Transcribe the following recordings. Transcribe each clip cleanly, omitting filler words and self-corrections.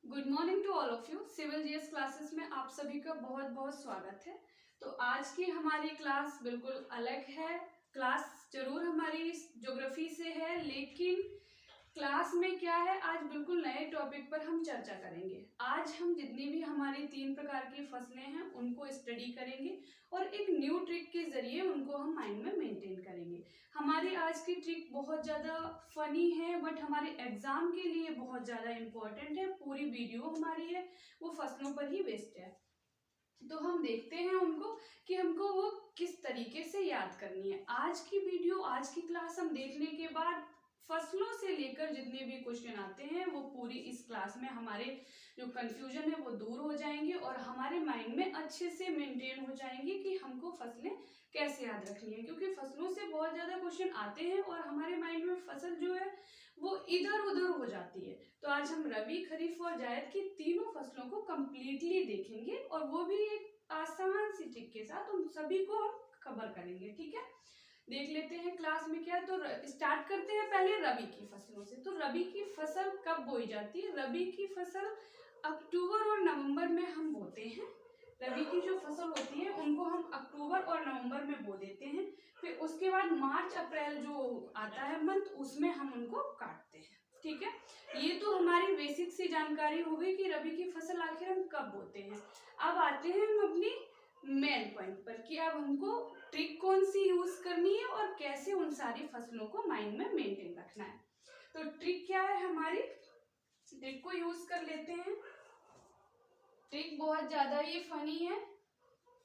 Good morning to all of you. Civil GS classes में आप सभी का बहुत बहुत स्वागत है। तो आज की हमारी क्लास बिल्कुल अलग है। क्लास जरूर हमारी ज्योग्राफी से है, लेकिन क्लास में क्या है, आज बिल्कुल नए टॉपिक पर हम चर्चा करेंगे। आज हम जितनी भी हमारी 3 प्रकार की फसलें हैं उनको स्टडी करेंगे और एक न्यू ट्रिक के जरिए उनको हम माइंड में मेंटेन करेंगे। हमारी आज की ट्रिक बहुत ज़्यादा फनी है, बट हमारे एग्जाम के लिए बहुत ज़्यादा इम्पोर्टेंट है। पूरी वीडियो हमारी है वो फसलों पर ही बेस्ड है। तो हम देखते हैं उनको कि हमको वो किस तरीके से याद करनी है। आज की वीडियो, आज की क्लास हम देखने के बाद फसलों से लेकर जितने भी क्वेश्चन आते हैं वो पूरी इस क्लास में हमारे जो कंफ्यूजन है वो दूर हो जाएंगे और हमारे माइंड में अच्छे से मेंटेन हो जाएंगे कि हमको फसलें कैसे याद रखनी है। क्योंकि फसलों से बहुत ज़्यादा क्वेश्चन आते हैं और हमारे माइंड में फसल जो है वो इधर उधर हो जाती है। तो आज हम रबी, खरीफ और जायद की तीनों फसलों को कंप्लीटली देखेंगे और वो भी एक आसान सी ट्रिक के साथ उन सभी को हम कवर करेंगे। ठीक है, देख लेते हैं क्लास में क्या है। तो स्टार्ट करते हैं पहले रबी की फसलों से। तो रबी की फसल कब बोई जाती है? रबी की फसल अक्टूबर और नवंबर में हम बोते हैं। रबी की जो फसल होती है उनको हम अक्टूबर और नवंबर में बो देते हैं। फिर उसके बाद मार्च अप्रैल जो आता है मंथ, उसमें हम उनको काटते हैं। ठीक है, ये तो हमारी बेसिक सी जानकारी हो गई कि रबी की फसल आखिर हम कब बोते हैं। अब आते हैं हम अपनी मेन पॉइंट पर कि अब हमको ट्रिक कौन सी यूज करनी है और कैसे उन सारी फसलों को माइंड में मेंटेन रखना है। तो ट्रिक क्या है हमारी, ट्रिक को यूज कर लेते हैं। ट्रिक बहुत ज्यादा ये फनी है।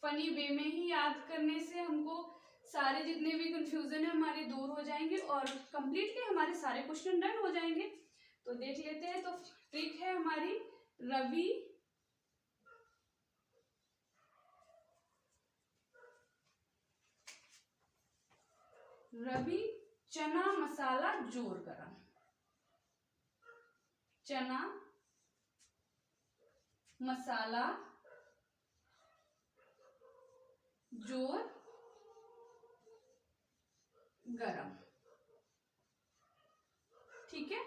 फनी वे में ही याद करने से हमको सारे जितने भी कंफ्यूजन है हमारे दूर हो जाएंगे और कंप्लीटली हमारे सारे क्वेश्चन डन हो जाएंगे। तो देख लेते हैं। तो ट्रिक है हमारी रबी चना मसाला जोर गरम। चना मसाला जोर गरम। ठीक है,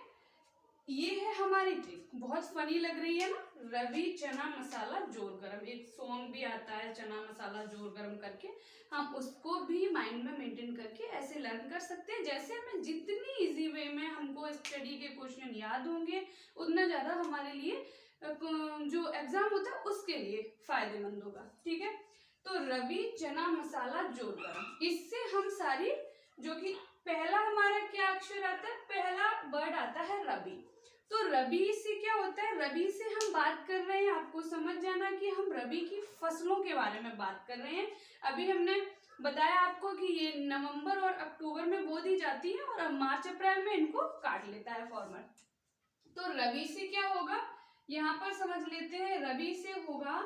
ये है हमारी ट्रिक। बहुत फनी लग रही है ना, रबी चना मसाला जोर गरम। एक सॉन्ग भी आता है चना मसाला जोर गरम करके, हम उसको भी माइंड में मेंटेन करके ऐसे लर्न कर सकते हैं। जैसे हमें जितनी इजी वे में हमको स्टडी के क्वेश्चन याद होंगे उतना ज्यादा हमारे लिए जो एग्जाम होता है उसके लिए फायदेमंद होगा। ठीक है, तो रबी चना मसाला जोर गरम, इससे हम सारी जो कि पहला हमारा क्या अक्षर आता है, पहला वर्ड आता है रबी। तो रबी से क्या होता है, रबी से हम बात कर रहे हैं, आपको समझ जाना कि हम रबी की फसलों के बारे में बात कर रहे हैं। अभी हमने बताया आपको कि ये नवंबर और अक्टूबर में बो दी जाती है और अब मार्च अप्रैल में इनको काट लेता है फार्मर। तो रबी से क्या होगा, यहाँ पर समझ लेते हैं। रबी से होगा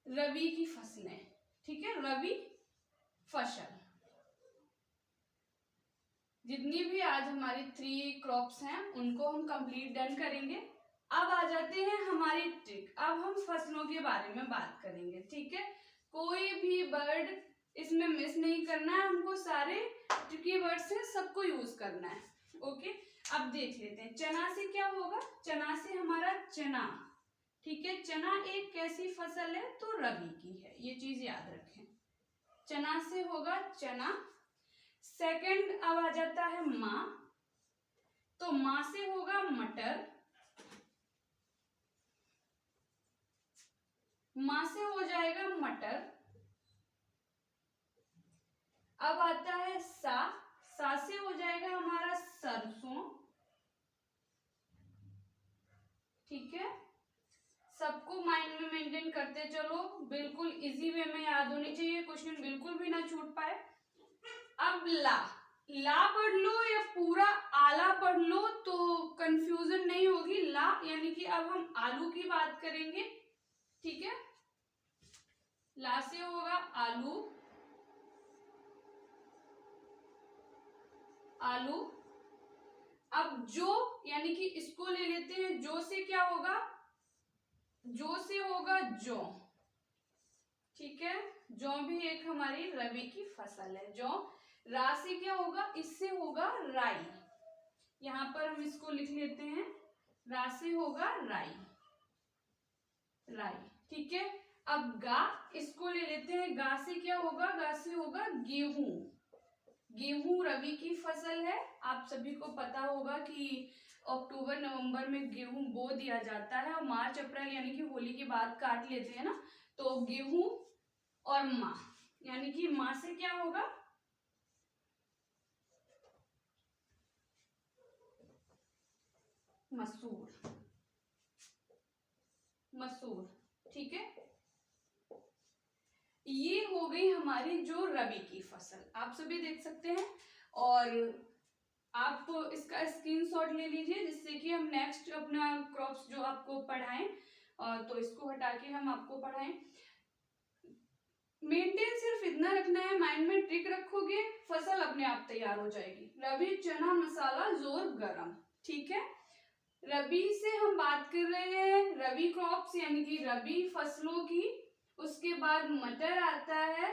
रबी की फसलें। ठीक है, रबी फसल जितनी भी आज हमारी 3 क्रॉप्स हैं उनको हम कंप्लीट डन करेंगे। अब आ जाते हैं हमारी ट्रिक। अब हम फसलों के बारे में बात करेंगे। ठीक है, कोई भी वर्ड इसमें मिस नहीं करना है, हमको सारे ट्रिकी वर्ड्स हैं सबको यूज करना है। ओके, अब देख लेते हैं चना से क्या होगा। चना से हमारा चना, ठीक है, चना एक कैसी फसल है, तो रबी की है, ये चीज याद रखें। चना से होगा चना। सेकंड अब आ जाता है माँ, तो माँ से होगा मटर। माँ से हो जाएगा मटर। अब आता है सा, सा से हो जाएगा हमारा सरसों। ठीक है, सबको माइंड में मेंटेन करते चलो, बिल्कुल इजी वे में याद होनी चाहिए, क्वेश्चन बिल्कुल भी ना छूट पाए। अब ला, ला पढ़ लो या पूरा आला पढ़ लो तो कंफ्यूजन नहीं होगी। ला यानी कि अब हम आलू की बात करेंगे। ठीक है, ला से होगा आलू। आलू। अब जो यानी कि इसको ले लेते हैं, जो से क्या होगा, जो से होगा जौ। ठीक है, जौ भी एक हमारी रबी की फसल है। जौ। रा से क्या होगा, इससे होगा राई। यहाँ पर हम इसको लिख लेते हैं रा से होगा राई, राई। ठीक है, अब गा इसको ले लेते हैं, गा से क्या होगा, गा से होगा गेहूं। गेहूं रबी की फसल है। आप सभी को पता होगा कि अक्टूबर नवंबर में गेहूं बो दिया जाता है और मार्च अप्रैल यानी कि होली के बाद काट लेते हैं ना। तो गेहूं और माँ, यानी कि माँ से क्या होगा, मसूर, मसूर। ठीक है, ये हो गई हमारी जो रबी की फसल, आप सभी देख सकते हैं। और आप इसका स्क्रीनशॉट ले लीजिए जिससे कि हम नेक्स्ट अपना क्रॉप्स जो आपको पढ़ाएं, तो इसको हटा के हम आपको पढ़ाएं। मेंटेन सिर्फ इतना रखना है, माइंड में ट्रिक रखोगे फसल अपने आप तैयार हो जाएगी। रबी चना मसाला जोर गरम। ठीक है, रबी से हम बात कर रहे हैं रबी क्रॉप्स यानी कि रबी फसलों की। उसके बाद मटर आता है।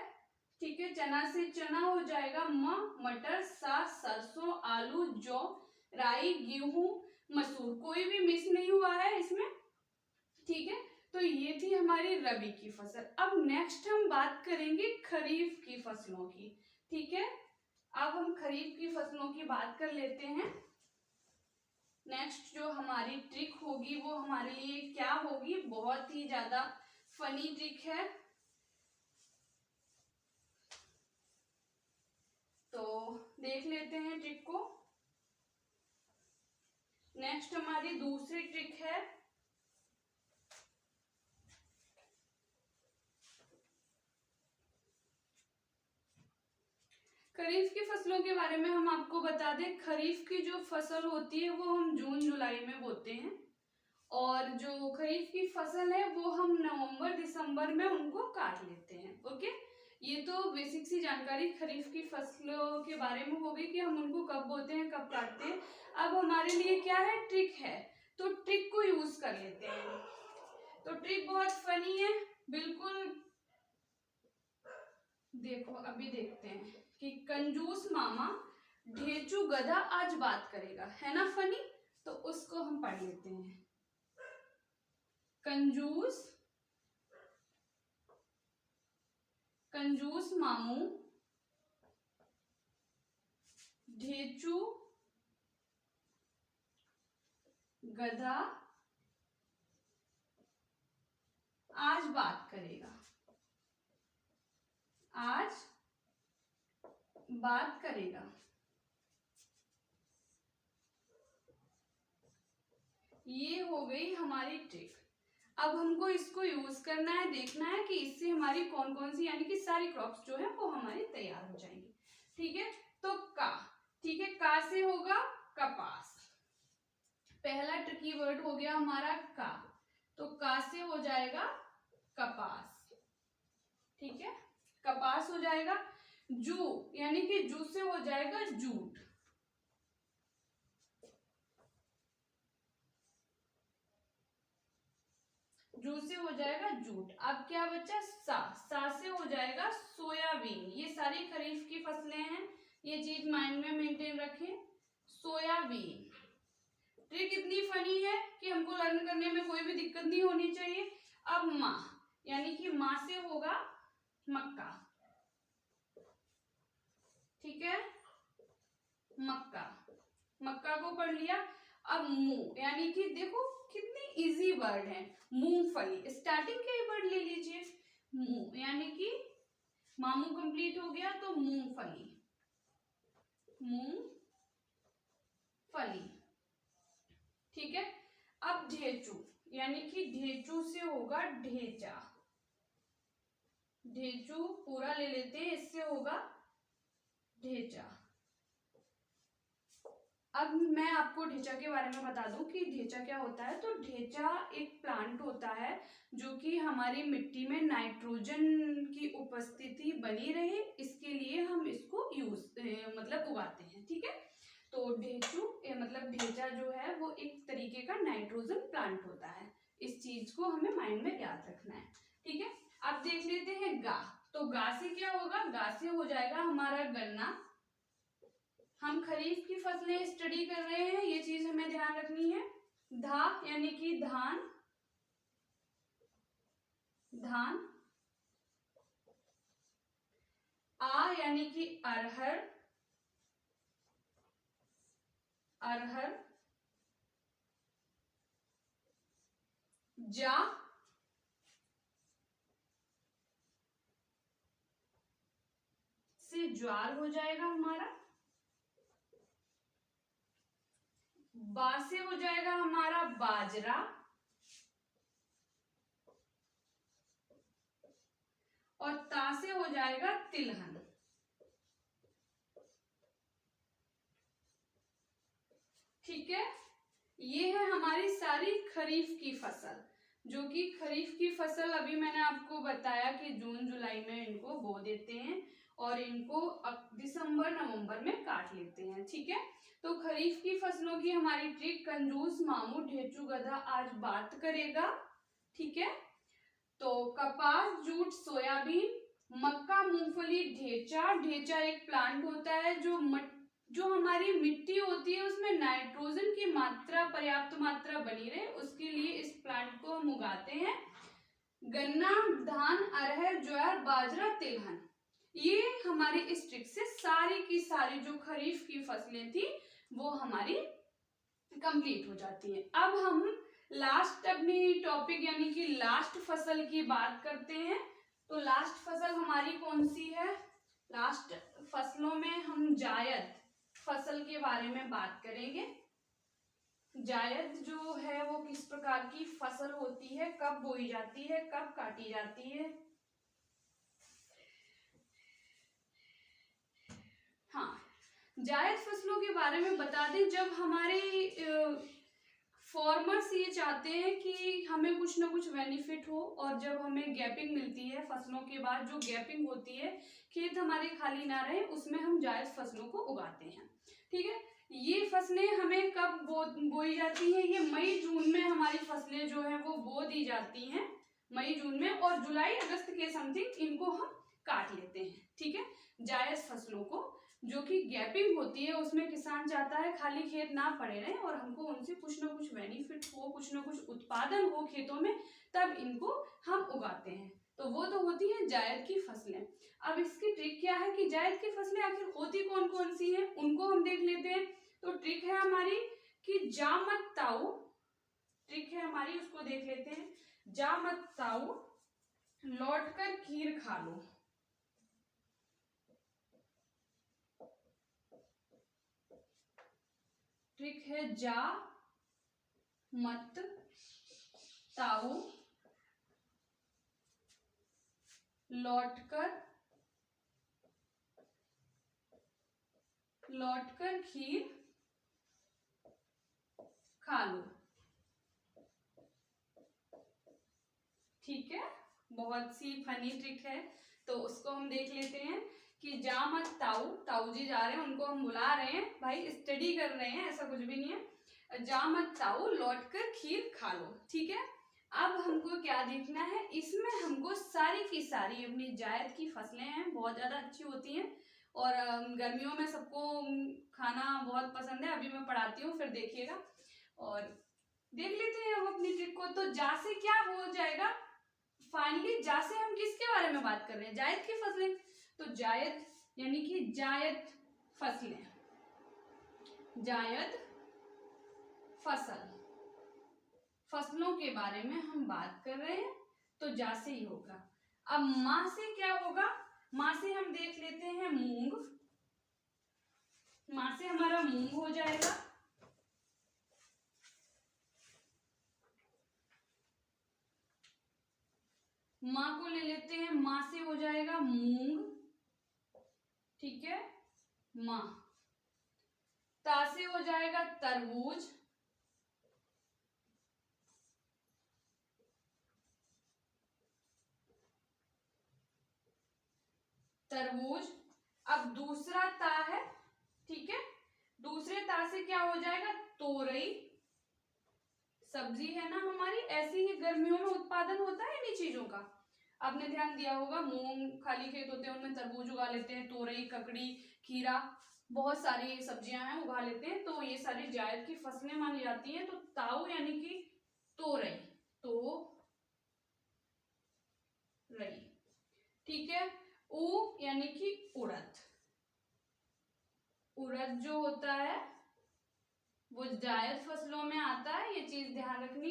ठीक है, चना से चना हो जाएगा मटर, सा सरसों, आलू, जौ, राई, गेहूं, मसूर, कोई भी मिस नहीं हुआ है इसमें। ठीक है, तो ये थी हमारी रबी की फसल। अब नेक्स्ट हम बात करेंगे खरीफ की फसलों की। ठीक है, अब हम खरीफ की फसलों की बात कर लेते हैं। नेक्स्ट जो हमारी ट्रिक होगी वो हमारे लिए क्या होगी, बहुत ही ज्यादा फनी ट्रिक है। तो देख लेते हैं ट्रिक को। नेक्स्ट हमारी दूसरी ट्रिक है, खरीफ की फसलों के बारे में हम आपको बता दें। खरीफ की जो फसल होती है वो हम जून जुलाई में बोते हैं और जो खरीफ की फसल है वो हम नवंबर दिसंबर में उनको काट लेते हैं। ओके, ये तो बेसिक सी जानकारी खरीफ की फसलों के बारे में हो गई कि हम उनको कब बोते हैं कब काटते हैं। अब हमारे लिए क्या है, ट्रिक है, तो ट्रिक को यूज कर लेते हैं। तो ट्रिक बहुत फनी है, बिल्कुल। देखो अभी देखते हैं कि कंजूस मामा ढेचू गधा आज बात करेगा, है ना फनी। तो उसको हम पढ़ लेते हैं। कंजूस, कंजूस मामू ढेचू गधा आज बात करेगा, आज बात करेगा। ये हो गई हमारी ट्रिक। अब हमको इसको यूज करना है, देखना है कि इससे हमारी कौन कौन सी यानी कि सारी क्रॉप्स जो है वो हमारी तैयार हो जाएंगी। ठीक है, तो का, ठीक है, का से होगा कपास। पहला ट्रिकी वर्ड हो गया हमारा का, तो का से हो जाएगा कपास। ठीक है, कपास हो जाएगा। जू यानी कि जू से हो जाएगा जूट। जू से हो जाएगा जूट। अब क्या बचा, सा से हो जाएगा सोयाबीन। ये सारी खरीफ की फसलें हैं, ये चीज माइंड में मेंटेन रखें, सोयाबीन। ट्रिक इतनी फनी है कि हमको लर्न करने में कोई भी दिक्कत नहीं होनी चाहिए। अब माँ यानी कि माँ से होगा मक्का। ठीक है, मक्का, मक्का को पढ़ लिया। अब मूंग यानी कि देखो कितनी इजी वर्ड है, मूंगफली। स्टार्टिंग के ही वर्ड ले लीजिए, मूंग यानी कि मामू कंप्लीट हो गया तो मूंगफली, मूंगफली। ठीक है, अब ढेचू यानी कि ढेचू से होगा ढेचा। ढेचू पूरा ले लेते हैं, इससे होगा ढेचा। अब मैं आपको ढेचा के बारे में बता दूं कि ढेचा क्या होता है। तो ढेचा एक प्लांट होता है जो कि हमारी मिट्टी में नाइट्रोजन की उपस्थिति बनी रहे, इसके लिए हम इसको मतलब उगाते हैं। ठीक है, तो ढेचू मतलब ढेचा जो है वो एक तरीके का नाइट्रोजन प्लांट होता है। इस चीज को हमें माइंड में याद रखना है। ठीक है, अब देख लेते हैं गा। तो गा से क्या होगा, गा से हो जाएगा हमारा गन्ना। हम खरीफ की फसलें स्टडी कर रहे हैं, ये चीज हमें ध्यान रखनी है। धा यानी कि धान, धान। आ यानी कि अरहर, अरहर। जा से ज्वार हो जाएगा हमारा। बा से हो जाएगा हमारा बाजरा। और ता से हो जाएगा तिलहन। ठीक है, ये है हमारी सारी खरीफ की फसल, जो कि खरीफ की फसल अभी मैंने आपको बताया कि जून जुलाई में इनको बो देते हैं और इनको दिसंबर नवंबर में काट लेते हैं। ठीक है, तो खरीफ की फसलों की हमारी ट्रिक कंजूस, मामू, ढेचू, गधा आज बात करेगा। ठीक है, तो कपास, जूट, सोयाबीन, मक्का, मूंगफली, ढेंचा। ढेंचा एक प्लांट होता है जो हमारी मिट्टी होती है उसमें नाइट्रोजन की मात्रा, पर्याप्त मात्रा बनी रहे, उसके लिए इस प्लांट को हम उगाते हैं। गन्ना, धान, अरहर, ज्वार, बाजरा, तिलहन, ये हमारी इस ट्रिक से सारी की सारी जो खरीफ की फसलें थी वो हमारी कंप्लीट हो जाती है। अब हम लास्ट अपनी टॉपिक यानी कि लास्ट फसल की बात करते हैं। तो लास्ट फसल हमारी कौन सी है? लास्ट फसलों में हम जायद फसल के बारे में बात करेंगे। जायद जो है वो किस प्रकार की फसल होती है, कब बोई जाती है, कब काटी जाती है। हाँ, जायद फसलों के बारे में बता दें, जब हमारे फार्मर्स ये चाहते हैं कि हमें कुछ ना कुछ बेनिफिट हो और जब हमें गैपिंग मिलती है फसलों के बाद, जो गैपिंग होती है, खेत हमारे खाली ना रहे, उसमें हम जायद फसलों को उगाते हैं। ठीक है, ये फसलें हमें कब बोई जाती हैं? ये मई जून में हमारी फसलें जो है वो बो दी जाती हैं, मई जून में, और जुलाई अगस्त के समथिंग इनको हम काट लेते हैं। ठीक है, जायद फसलों को, जो कि गैपिंग होती है, उसमें किसान चाहता है खाली खेत ना पड़े रहे और हमको उनसे कुछ ना कुछ बेनिफिट हो, कुछ ना कुछ उत्पादन हो खेतों में, तब इनको हम उगाते हैं। तो वो तो होती है जायद की फसलें। अब इसकी ट्रिक क्या है कि जायद की फसलें आखिर होती कौन कौन सी हैं, उनको हम देख लेते हैं। तो ट्रिक है हमारी कि जा मत ताऊ, ट्रिक है हमारी, उसको देख लेते हैं। जा मत ताऊ, लौट कर खीर खा लो। ट्रिक है जा मत ताऊ, लौटकर खीर खा लो। ठीक है, बहुत सी फनी ट्रिक है, तो उसको हम देख लेते हैं कि जा मत ताऊ, ताऊ जी जा रहे हैं, उनको हम बुला रहे हैं, भाई स्टडी कर रहे हैं, ऐसा कुछ भी नहीं है। जा मत ताऊ, लौटकर खीर खा लो। ठीक है, अब हमको क्या देखना है, इसमें हमको सारी की सारी अपनी जायद की फसलें हैं, बहुत ज्यादा अच्छी होती हैं और गर्मियों में सबको खाना बहुत पसंद है। अभी मैं पढ़ाती हूँ, फिर देखिएगा और देख लेते हैं हम अपनी ट्रिक को। तो जा से क्या हो जाएगा फाइनली? जा से हम किसके बारे में बात कर रहे हैं? जायद की फसलें। तो जायद यानी कि जायद फसलें, जायद फसल, फसलों के बारे में हम बात कर रहे हैं, तो जा से ही होगा। अब मां से क्या होगा? मां से हम देख लेते हैं मूंग, मां से हमारा मूंग हो जाएगा। मां को ले लेते हैं, मां से हो जाएगा मूंग। ठीक है, मां। ता से हो जाएगा तरबूज। तरबूज। अब दूसरा ता है, ठीक है, दूसरे ता से क्या हो जाएगा? तोरई, सब्जी है ना हमारी। ऐसे ही गर्मियों में उत्पादन होता है इन्हीं चीजों का, आपने ध्यान दिया होगा, मूंग खाली खेत होते हैं उनमें तरबूज उगा लेते हैं, तोरई, ककड़ी, खीरा, बहुत सारी सब्जियां हैं उगा लेते हैं, तो ये सारी जायद की फसलें मानी जाती हैं। तो ताऊ यानी कि तोरई, तो रई, ठीक है। ऊ यानी कि उड़द, उड़द जो होता है वो जायद फसलों में आता है, ये चीज ध्यान रखनी।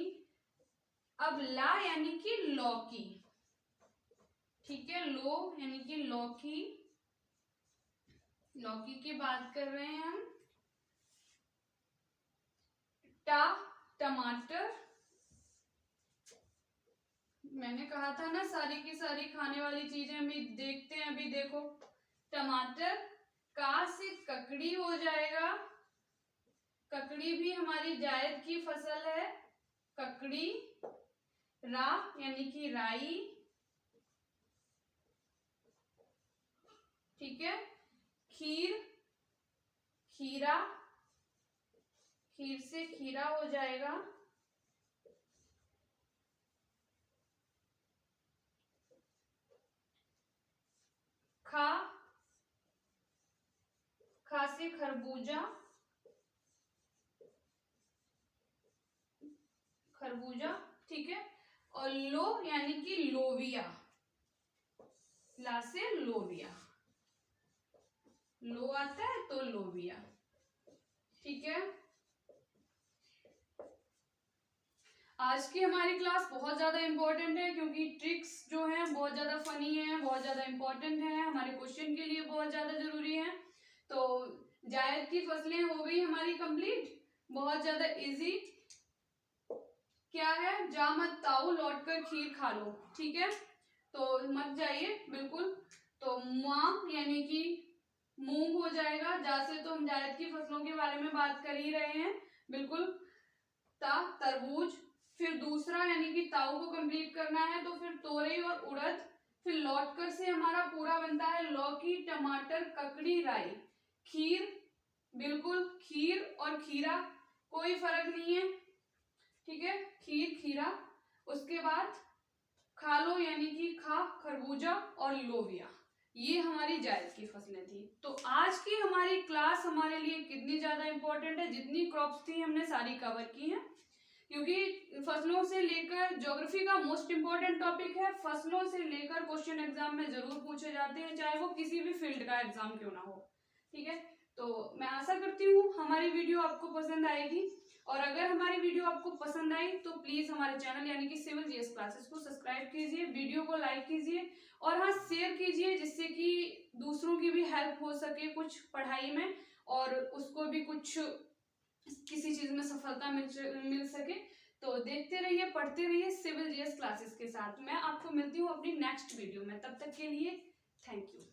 अब ला यानी कि लौकी, ठीक है। लो यानी कि लौकी, लौकी की बात कर रहे हैं हम। टा टमाटर, मैंने कहा था ना सारी की सारी खाने वाली चीजें भी देखते हैं। अभी देखो, टमाटर। का से ककड़ी हो जाएगा, ककड़ी भी हमारी जायद की फसल है, ककड़ी। रा यानी कि राई, ठीक है। खीर, खीरा, खीर से खीरा हो जाएगा। खा, खा से खरबूजा, खरबूजा, ठीक है। और लो यानी कि लोबिया, ला से लोबिया, लो आता है तो लोबिया, ठीक है। आज की हमारी क्लास बहुत ज्यादा इंपॉर्टेंट है, क्योंकि ट्रिक्स जो हैं बहुत ज्यादा फनी है, बहुत ज्यादा इंपॉर्टेंट है, हमारे क्वेश्चन के लिए बहुत ज्यादा जरूरी है। तो जायद की फसलें हो गई हमारी कंप्लीट, बहुत ज्यादा इजी। क्या है, जा मत ताऊ लौट कर खीर खा लो, ठीक है। तो मत जाइए बिल्कुल। तो मुआ यानी कि मूंग हो जाएगा, जा से तो हम जायद की फसलों के बारे में बात कर ही रहे हैं, बिल्कुल। ता तरबूज, फिर दूसरा यानी कि ताऊ को कंप्लीट करना है, तो फिर तोरई और उड़द, फिर लौटकर से हमारा पूरा बनता है लौकी, टमाटर, ककड़ी, राई। खीर, बिल्कुल खीर और खीरा कोई फर्क नहीं है, ठीक है। खीर खीरा। उसके बाद खा लो यानी कि खा, खरबूजा और लोबिया, ये हमारी जायद की फसलें थी। तो आज की हमारी क्लास हमारे लिए कितनी ज्यादा इंपॉर्टेंट है, जितनी क्रॉप्स थी हमने सारी कवर की हैं, क्योंकि फसलों से लेकर ज्योग्राफी का मोस्ट इंपॉर्टेंट टॉपिक है। फसलों से लेकर क्वेश्चन एग्जाम में जरूर पूछे जाते हैं, चाहे वो किसी भी फील्ड का एग्जाम क्यों ना हो, ठीक है। तो मैं आशा करती हूँ हमारी वीडियो आपको पसंद आएगी, और अगर हमारी वीडियो आपको पसंद आई तो प्लीज हमारे चैनल यानी कि सिविल जीएस क्लासेस को सब्सक्राइब कीजिए, वीडियो को लाइक कीजिए, और हाँ शेयर कीजिए, जिससे कि दूसरों की भी हेल्प हो सके कुछ पढ़ाई में, और उसको भी कुछ किसी चीज में सफलता मिल सके। तो देखते रहिए, पढ़ते रहिए सिविल जीएस क्लासेस के साथ। मैं आपको मिलती हूँ अपनी नेक्स्ट वीडियो में, तब तक के लिए थैंक यू।